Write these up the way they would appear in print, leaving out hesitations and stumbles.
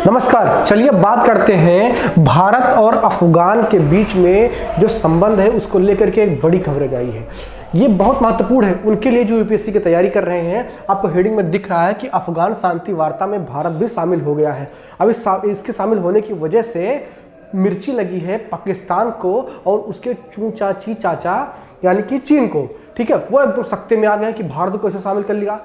नमस्कार। चलिए बात करते हैं भारत और अफगान के बीच में जो संबंध है उसको लेकर के एक बड़ी खबरें आई है। ये बहुत महत्वपूर्ण है उनके लिए जो यूपीएससी की तैयारी कर रहे हैं। आपको हेडिंग में दिख रहा है कि अफगान शांति वार्ता में भारत भी शामिल हो गया है। अब इसके शामिल होने की वजह से मिर्ची लगी है पाकिस्तान को और उसके चूचाची चाचा यानी कि चीन को। ठीक है, वो एकदम सख्ते में आ गए कि भारत को कैसे शामिल कर लिया।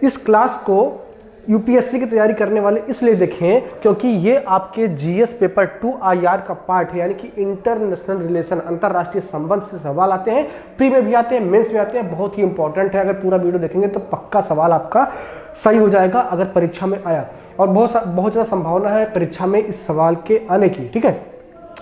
इस क्लास को यूपीएससी की तैयारी करने वाले इसलिए देखें क्योंकि ये आपके जीएस पेपर 2 आईआर का पार्ट है, यानी कि इंटरनेशनल रिलेशन, अंतरराष्ट्रीय संबंध से सवाल आते हैं। प्री में भी आते हैं, मेंस में आते हैं। बहुत ही इंपॉर्टेंट है। अगर पूरा वीडियो देखेंगे तो पक्का सवाल आपका सही हो जाएगा अगर परीक्षा में आया, और बहुत ज़्यादा संभावना है परीक्षा में इस सवाल के आने की। ठीक है,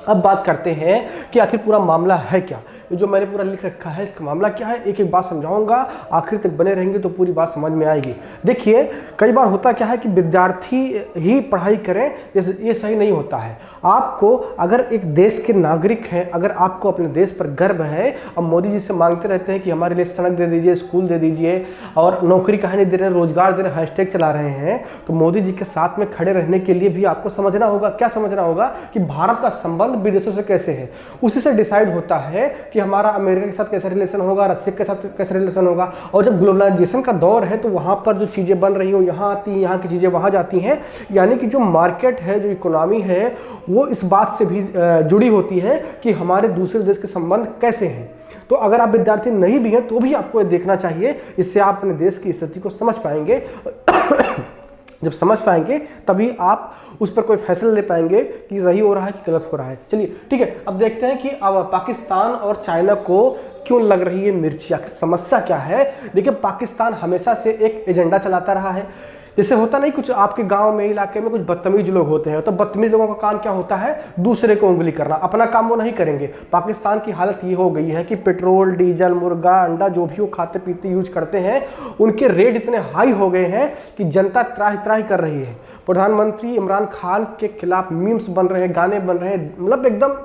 अब बात करते हैं कि आखिर पूरा मामला है क्या। जो मैंने पूरा लिख रखा है इसका मामला क्या है, एक एक बात समझाऊंगा। आखिर तक बने रहेंगे तो पूरी बात समझ में आएगी। देखिए, कई बार होता क्या है कि विद्यार्थी ही पढ़ाई करें, ये सही नहीं होता है। आपको अगर एक देश के नागरिक हैं, अगर आपको अपने देश पर गर्व है, अब मोदी जी से मांगते रहते हैं कि हमारे लिए सड़क दे दीजिए, स्कूल दे दीजिए और नौकरी कहाँ नहीं दे रहे हैं, रोजगार दे रहे, हैशटैग चला रहे हैं, तो मोदी जी के साथ में खड़े रहने के लिए भी आपको समझना होगा। क्या समझना होगा कि भारत का संबंध विदेशों से कैसे है। उसी से डिसाइड होता है कि हमारा अमेरिका के साथ कैसा रिलेशन होगा, रशिया के साथ कैसा रिलेशन होगा। और जब ग्लोबलाइजेशन का दौर है तो वहाँ पर जो चीज़ें बन रही हो यहाँ आती हैं, यहाँ की चीज़ें वहाँ जाती हैं। यानी कि जो मार्केट है, जो इकोनॉमी है, वो इस बात से भी जुड़ी होती है कि हमारे दूसरे देश के संबंध कैसे हैं। तो अगर आप विद्यार्थी नहीं भी हैं तो भी आपको ये देखना चाहिए। इससे आप अपने देश की स्थिति को समझ पाएंगे। जब समझ पाएंगे तभी आप उस पर कोई फैसला ले पाएंगे कि सही हो रहा है कि गलत हो रहा है। चलिए ठीक है, अब देखते हैं कि अब पाकिस्तान और चाइना को क्यों लग रही है मिर्ची, आखिर समस्या क्या है। देखिए, पाकिस्तान हमेशा से एक एजेंडा चलाता रहा है। जैसे होता नहीं, कुछ आपके गांव में, इलाके में कुछ बदतमीज लोग होते हैं, तो बदतमीज लोगों का काम क्या होता है, दूसरे को उंगली करना। अपना काम वो नहीं करेंगे। पाकिस्तान की हालत ये हो गई है कि पेट्रोल, डीजल, मुर्गा, अंडा जो भी वो खाते पीते यूज करते हैं, उनके रेट इतने हाई हो गए हैं कि जनता त्राही त्राही कर रही है। प्रधानमंत्री इमरान खान के खिलाफ मीम्स बन रहे हैं, गाने बन रहे हैं, मतलब एकदम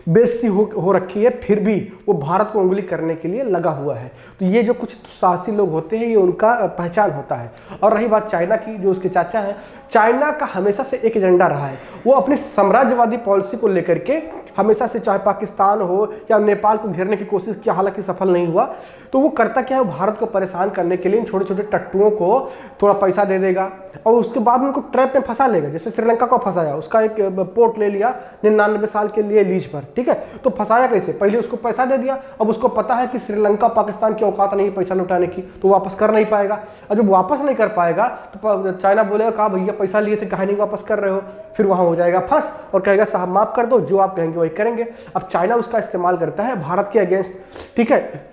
बेइज्जती हो रखी है। फिर भी वो भारत को उंगली करने के लिए लगा हुआ है। तो ये जो कुछ साहसी लोग होते हैं, ये उनका पहचान होता है। और रही बात चाइना की, जो उसके चाचा हैं, चाइना का हमेशा से एक एजेंडा रहा है। वो अपनी साम्राज्यवादी पॉलिसी को लेकर के हमेशा से, चाहे पाकिस्तान हो या नेपाल को घेरने की कोशिश की, हालांकि सफल नहीं हुआ। तो वो करता क्या है, वो भारत को परेशान करने के लिए इन छोटे छोटे टट्टुओं को थोड़ा पैसा दे देगा और उसके बाद उनको ट्रैप में फंसा लेगा। जैसे श्रीलंका को फंसाया, उसका एक पोर्ट ले लिया 99 साल के लिए लीज पर। ठीक है, तो फंसाया कैसे, पहले उसको पैसा दे दिया। अब उसको पता है कि श्रीलंका पाकिस्तान की औकात नहीं है पैसा लौटाने की, तो वापस कर नहीं पाएगा। और जब वापस नहीं कर पाएगा तो चाइना बोलेगा, कहा भैया पैसा लिए थे, कहीं नहीं वापस कर रहे हो। फिर वहां हो जाएगा फंस और कहेगा साहब माफ कर दो, जो आप कहेंगे वही करेंगे। अब चाइना उसका इस्तेमाल करता है भारत के अगेंस्ट। ठीक है,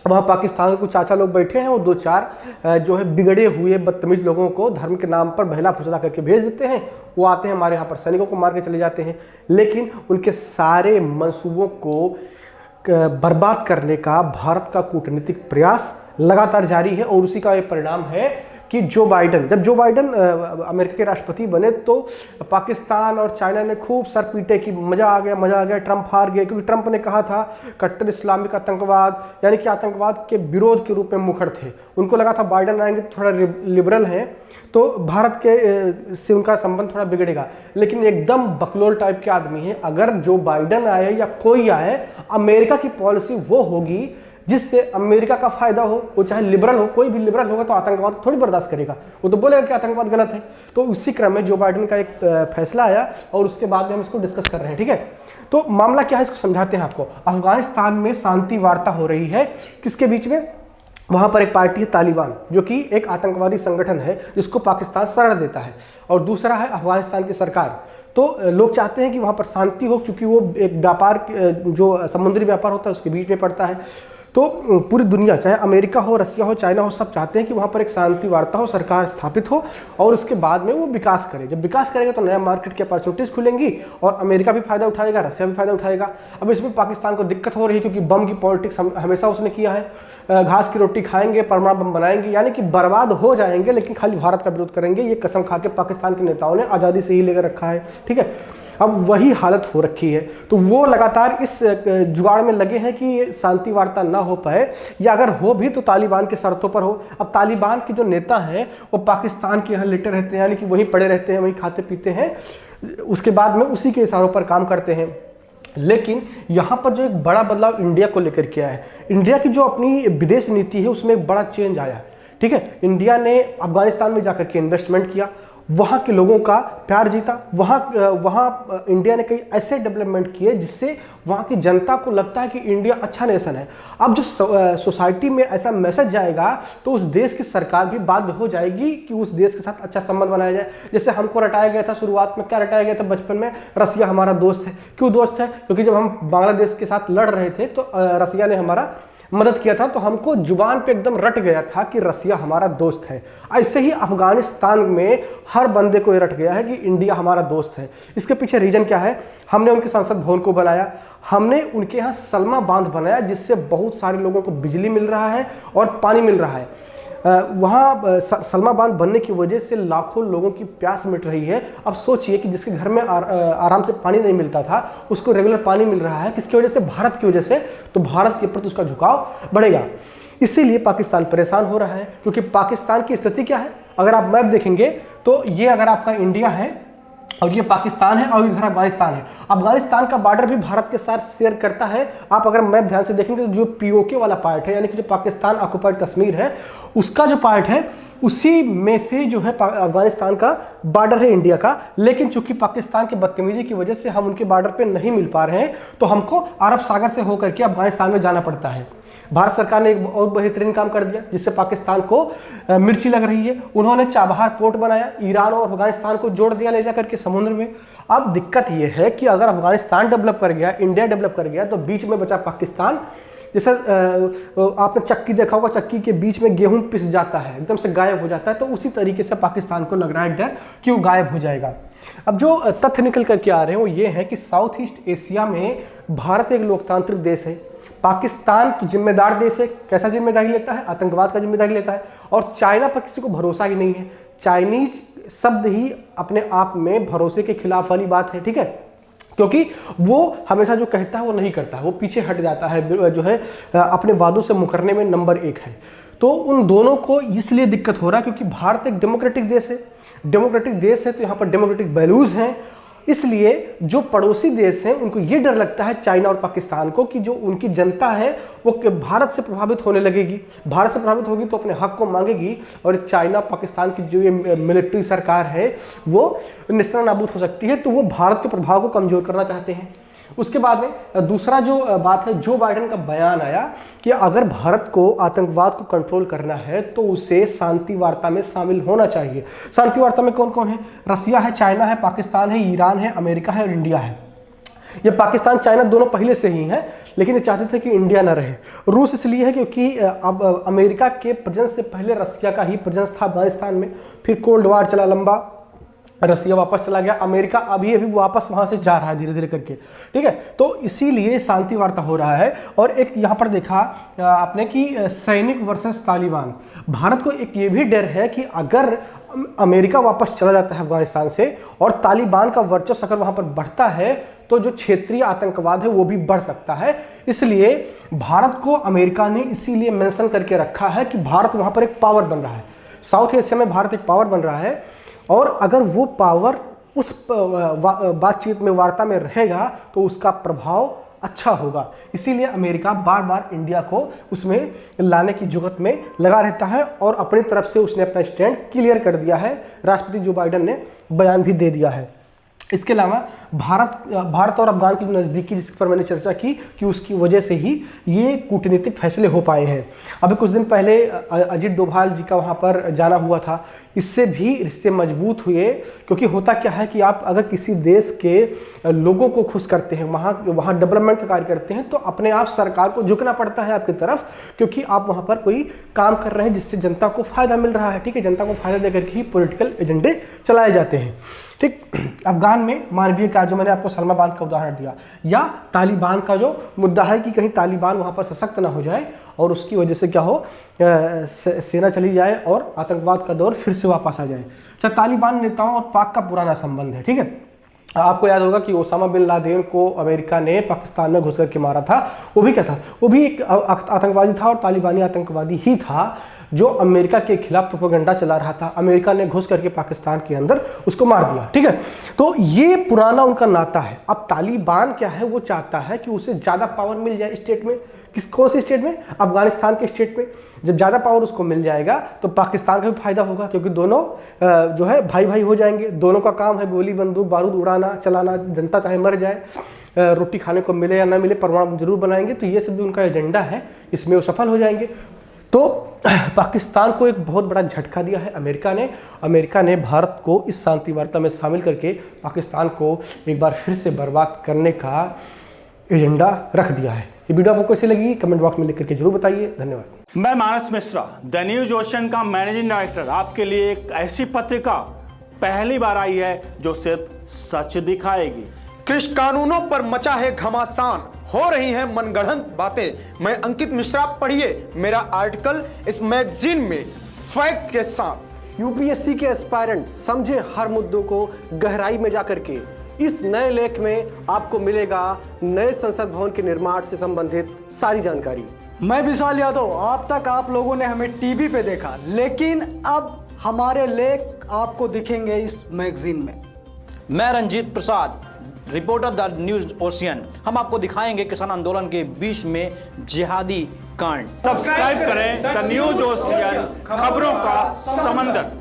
वहाँ पाकिस्तान के कुछ चाचा लोग बैठे हैं, वो 2-4 जो है बिगड़े हुए बदतमीज लोगों को धर्म के नाम पर बहला फुसला करके भेज देते हैं। वो आते हैं हमारे यहाँ पर सैनिकों को मार के चले जाते हैं। लेकिन उनके सारे मंसूबों को बर्बाद करने का भारत का कूटनीतिक प्रयास लगातार जारी है। और उसी का एक परिणाम है कि जब जो बाइडन अमेरिका के राष्ट्रपति बने तो पाकिस्तान और चाइना ने खूब सर पीटे कि मज़ा आ गया, ट्रंप हार गए। क्योंकि ट्रंप ने कहा था कट्टर इस्लामिक आतंकवाद, यानी कि आतंकवाद के विरोध के रूप में मुखर थे। उनको लगा था बाइडन आएंगे तो थोड़ा लिबरल हैं तो भारत के से उनका संबंध थोड़ा बिगड़ेगा। लेकिन एकदम बकलोल टाइप के आदमी हैं। अगर जो बाइडन आए या कोई आए, अमेरिका की पॉलिसी वो होगी जिससे अमेरिका का फायदा हो। वो चाहे लिबरल हो, कोई भी लिबरल होगा तो आतंकवाद थोड़ी बर्दाश्त करेगा, वो तो बोलेगा कि आतंकवाद गलत है। तो उसी क्रम में जो बाइडन का एक फैसला आया और उसके बाद में हम इसको डिस्कस कर रहे हैं। ठीक है, तो मामला क्या है इसको समझाते हैं आपको। अफगानिस्तान में शांति वार्ता हो रही है, किसके बीच में, वहाँ पर एक पार्टी है तालिबान, जो कि एक आतंकवादी संगठन है जिसको पाकिस्तान शरण देता है, और दूसरा है अफगानिस्तान की सरकार। तो लोग चाहते हैं कि वहाँ पर शांति हो, क्योंकि वो एक व्यापार, जो समुद्री व्यापार होता है उसके बीच में पड़ता है। तो पूरी दुनिया, चाहे अमेरिका हो, रसिया हो, चाइना हो, सब चाहते हैं कि वहाँ पर एक शांति वार्ता हो, सरकार स्थापित हो और उसके बाद में वो विकास करे। जब विकास करेगा तो नया मार्केट की अपॉर्चुनिटीज़ खुलेंगी और अमेरिका भी फायदा उठाएगा, रसिया भी फायदा उठाएगा। अब इसमें पाकिस्तान को दिक्कत हो रही है क्योंकि बम की पॉलिटिक्स हमेशा उसने किया है। घास की रोटी खाएंगे, परमाणु बम बनाएंगे, यानी कि बर्बाद हो जाएंगे, लेकिन खाली भारत का विरोध करेंगे। ये कसम खा के पाकिस्तान के नेताओं ने आज़ादी से ही लेकर रखा है। ठीक है, अब वही हालत हो रखी है। तो वो लगातार इस जुगाड़ में लगे हैं कि शांति वार्ता ना हो पाए, या अगर हो भी तो तालिबान के शर्तों पर हो। अब तालिबान के जो नेता हैं वो पाकिस्तान के यहाँ लेटे रहते हैं, यानी कि वहीं पड़े रहते हैं, वहीं खाते पीते हैं, उसके बाद में उसी के इशारों पर काम करते हैं। लेकिन यहाँ पर जो एक बड़ा बदलाव इंडिया को लेकर के आया है, इंडिया की जो अपनी विदेश नीति है उसमें एक बड़ा चेंज आया। ठीक है, इंडिया ने अफगानिस्तान में जाकर के इन्वेस्टमेंट किया, वहाँ के लोगों का प्यार जीता, वहाँ इंडिया ने कई ऐसे डेवलपमेंट किए जिससे वहाँ की जनता को लगता है कि इंडिया अच्छा नेशन है। अब जो सोसाइटी में ऐसा मैसेज जाएगा तो उस देश की सरकार भी बाध्य हो जाएगी कि उस देश के साथ अच्छा संबंध बनाया जाए। जैसे हमको रटाया गया था शुरुआत में, क्या रटाया गया था बचपन में, रसिया हमारा दोस्त है। क्यों दोस्त है? क्योंकि जब हम बांग्लादेश के साथ लड़ रहे थे तो रसिया ने हमारा मदद किया था, तो हमको जुबान पे एकदम रट गया था कि रसिया हमारा दोस्त है। ऐसे ही अफगानिस्तान में हर बंदे को ये रट गया है कि इंडिया हमारा दोस्त है। इसके पीछे रीजन क्या है? हमने उनके संसद भवन को बनाया, हमने उनके यहाँ सलमा बांध बनाया जिससे बहुत सारे लोगों को बिजली मिल रहा है और पानी मिल रहा है। वहाँ सलमा बांध बनने की वजह से लाखों लोगों की प्यास मिट रही है। अब सोचिए कि जिसके घर में आराम से पानी नहीं मिलता था उसको रेगुलर पानी मिल रहा है। किसकी वजह से? भारत की वजह से। तो भारत के प्रति उसका झुकाव बढ़ेगा। इसीलिए पाकिस्तान परेशान हो रहा है, क्योंकि पाकिस्तान की स्थिति क्या है? अगर आप मैप देखेंगे तो ये अगर आपका इंडिया है और ये पाकिस्तान है और इधर अफगानिस्तान है। अफगानिस्तान का बॉर्डर भी भारत के साथ शेयर करता है। आप अगर मैप ध्यान से देखेंगे तो जो पीओके वाला पार्ट है, यानी कि जो पाकिस्तान ऑक्युपाइड कश्मीर है, उसका जो पार्ट है उसी में से जो है अफगानिस्तान का बॉर्डर है इंडिया का। लेकिन चूंकि पाकिस्तान की बदतमीजी की वजह से हम उनके बॉर्डर पे नहीं मिल पा रहे हैं, तो हमको अरब सागर से होकर के अफगानिस्तान में जाना पड़ता है। भारत सरकार ने एक और बेहतरीन काम कर दिया जिससे पाकिस्तान को मिर्ची लग रही है। उन्होंने चाबहार पोर्ट बनाया, ईरान और अफगानिस्तान को जोड़ दिया ले जाकर के समुद्र में। अब दिक्कत यह है कि अगर अफगानिस्तान डेवलप कर गया, इंडिया डेवलप कर गया, तो बीच में बचा पाकिस्तान। जैसे आपने चक्की देखा होगा, चक्की के बीच में गेहूं पिस जाता है, एकदम से गायब हो जाता है, तो उसी तरीके से पाकिस्तान को लग रहा है डर कि वो गायब हो जाएगा। अब जो तथ्य निकल करके आ रहे हैं वो ये है कि साउथ ईस्ट एशिया में भारत एक लोकतांत्रिक देश है, पाकिस्तान तो जिम्मेदार देश है। कैसा जिम्मेदारी लेता है? आतंकवाद का जिम्मेदारी लेता है। और चाइना पर किसी को भरोसा ही नहीं है। चाइनीज शब्द ही अपने आप में भरोसे के खिलाफ वाली बात है। ठीक है, क्योंकि वो हमेशा जो कहता है वो नहीं करता है, वो पीछे हट जाता है, जो है अपने वादों से मुकरने में नंबर 1 है। तो उन दोनों को इसलिए दिक्कत हो रहा है क्योंकि भारत एक डेमोक्रेटिक देश है। डेमोक्रेटिक देश है तो यहाँ पर डेमोक्रेटिक वैल्यूज हैं। इसलिए जो पड़ोसी देश हैं उनको ये डर लगता है चाइना और पाकिस्तान को कि जो उनकी जनता है वो भारत से प्रभावित होने लगेगी। भारत से प्रभावित होगी तो अपने हक को मांगेगी, और चाइना पाकिस्तान की जो ये मिलिट्री सरकार है वो निस्तार नाबूद हो सकती है। तो वो भारत के प्रभाव को कमजोर करना चाहते हैं। उसके बाद में दूसरा जो बात है, जो बाइडेन का बयान आया कि अगर भारत को आतंकवाद को कंट्रोल करना है तो उसे शांति वार्ता में शामिल होना चाहिए। शांति वार्ता में कौन कौन है? रसिया है, चाइना है, पाकिस्तान है, ईरान है, अमेरिका है और इंडिया है। ये पाकिस्तान चाइना दोनों पहले से ही हैं, लेकिन ये चाहते थे कि इंडिया ना रहे। रूस इसलिए है क्योंकि अब अमेरिका के प्रेजेंस से पहले रसिया का ही प्रेजेंस था अफगानिस्तान में। फिर कोल्ड वार चला लंबा, रसिया वापस चला गया, अमेरिका अभी वापस वहां से जा रहा है धीरे धीरे करके। ठीक है, तो इसीलिए शांति वार्ता हो रहा है। और एक यहाँ पर देखा आपने कि सैनिक वर्सेस तालिबान। भारत को एक ये भी डर है कि अगर अमेरिका वापस चला जाता है अफगानिस्तान से और तालिबान का वर्चस्व अगर वहां पर बढ़ता है तो जो क्षेत्रीय आतंकवाद है वो भी बढ़ सकता है। इसलिए भारत को अमेरिका ने इसीलिए मेंशन करके रखा है कि भारत वहां पर एक पावर बन रहा है। साउथ एशिया में भारत एक पावर बन रहा है, और अगर वो पावर उस बातचीत में, वार्ता में रहेगा तो उसका प्रभाव अच्छा होगा। इसीलिए अमेरिका बार बार इंडिया को उसमें लाने की जुगत में लगा रहता है, और अपनी तरफ से उसने अपना स्टैंड क्लियर कर दिया है। राष्ट्रपति जो बाइडेन ने बयान भी दे दिया है। इसके अलावा भारत और अफगान की जो नज़दीकी, जिस पर मैंने चर्चा की कि उसकी वजह से ही ये कूटनीतिक फैसले हो पाए हैं। अभी कुछ दिन पहले अजीत डोभाल जी का वहाँ पर जाना हुआ था, इससे भी रिश्ते मजबूत हुए। क्योंकि होता क्या है कि आप अगर किसी देश के लोगों को खुश करते हैं, वहाँ डेवलपमेंट का कार्य करते हैं, तो अपने आप सरकार को झुकना पड़ता है आपकी तरफ, क्योंकि आप वहाँ पर कोई काम कर रहे हैं जिससे जनता को फायदा मिल रहा है। ठीक है, जनता को फायदा देकर के ही पॉलिटिकल एजेंडे चलाए जाते हैं। ठीक, अफगान में मानवीय कार्य, जो मैंने आपको सलमा बांध का उदाहरण दिया, या तालिबान का जो मुद्दा है कि कहीं तालिबान वहाँ पर सशक्त ना हो जाए और उसकी वजह से क्या हो, सेना चली जाए और आतंकवाद का दौर फिर से वापस आ जाए। अच्छा, तालिबान नेताओं और पाक का पुराना संबंध है। ठीक है, आपको याद होगा कि ओसामा बिन लादेन को अमेरिका ने पाकिस्तान में घुस करके मारा था। वो भी क्या था, वो भी एक आतंकवादी था और तालिबानी आतंकवादी ही था जो अमेरिका के खिलाफ प्रोपेगेंडा चला रहा था। अमेरिका ने घुस करके पाकिस्तान के अंदर उसको मार दिया, ठीक है। तो ये पुराना उनका नाता है। अब तालिबान क्या है, वो चाहता है कि उसे ज़्यादा पावर मिल जाए स्टेट में। कौन से स्टेट में? अफगानिस्तान के स्टेट में। जब ज़्यादा पावर उसको मिल जाएगा तो पाकिस्तान का भी फायदा होगा, क्योंकि दोनों जो है भाई भाई हो जाएंगे। दोनों का काम है गोली बंदूक बारूद उड़ाना चलाना, जनता चाहे मर जाए, रोटी खाने को मिले या ना मिले, परमाणु जरूर बनाएंगे। तो ये सब भी उनका एजेंडा है, इसमें वो सफल हो जाएंगे। तो पाकिस्तान को एक बहुत बड़ा झटका दिया है अमेरिका ने भारत को इस शांति वार्ता में शामिल करके पाकिस्तान को एक बार फिर से बर्बाद करने का एजेंडा रख दिया है। ये वीडियो आपको कैसी लगी कमेंट बॉक्स में लिख करके जरूर बताइए। धन्यवाद। मैं मानस मिश्रा, द न्यूज ओशन का मैनेजिंग डायरेक्टर, आपके लिए एक ऐसी पत्रिका पहली बार आई है जो सिर्फ सच दिखाएगी। कृषि कानूनों पर मचा है घमासान, हो रही हैं मनगढ़ंत बातें। मैं अंकित मिश्रा, पढ़िए मेरा आर्टिकल इस मैगजीन में फैक्ट के साथ। यूपीएससी के एस्पायरेंट समझे हर मुद्दों को गहराई में जाकर के। इस नए लेख में आपको मिलेगा नए संसद भवन के निर्माण से संबंधित सारी जानकारी। मैं विशाल यादव, अब तक आप लोगों ने हमें टीवी पे देखा, लेकिन अब हमारे लेख आपको दिखेंगे इस मैगजीन में। मैं Ranjit Prasad, reporter the news ocean. हम आपको दिखाएंगे किसान आंदोलन के बीच में जिहादी कांड। सब्सक्राइब करें द न्यूज ओशियन, खबरों का समंदर।